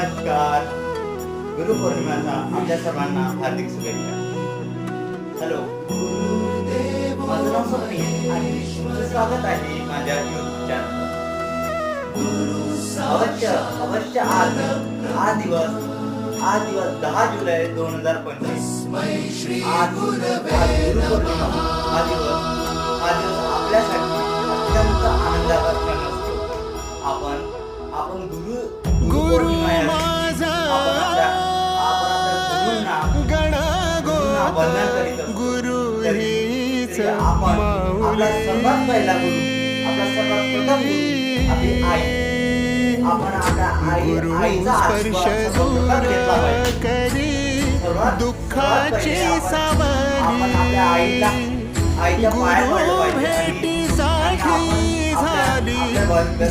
नमस्कार. गुरुपौर्णिमेचा आपल्या सर्वांना हार्दिक शुभेच्छा. हॅलो, माझं नाव स्वप्नील आणि तुमचं स्वागत आहे माझ्या YouTube चॅनल. अवश्य आज दिवस 10 जुलै 2025. आज गुरुपौर्णिमा. हा दिवस आपल्यासाठी अत्यंत आनंदाचा क्षण असतो. आपण गुरुपौर्णिमा या दिवशी आपण आपल्या गुरूंना वंदन करीत असतो. तरी आपण आपला सर्वात पहिला गुरु, आपला सर्वात प्रथम गुरु आपली आई. आपण आपल्या आईचा आशीर्वाद सर्वप्रथम घेतला पाहिजे. सर्वात पहिले आपण आपल्या आईच्या पाया पडलं पाहिजे आणि आपण आपल्या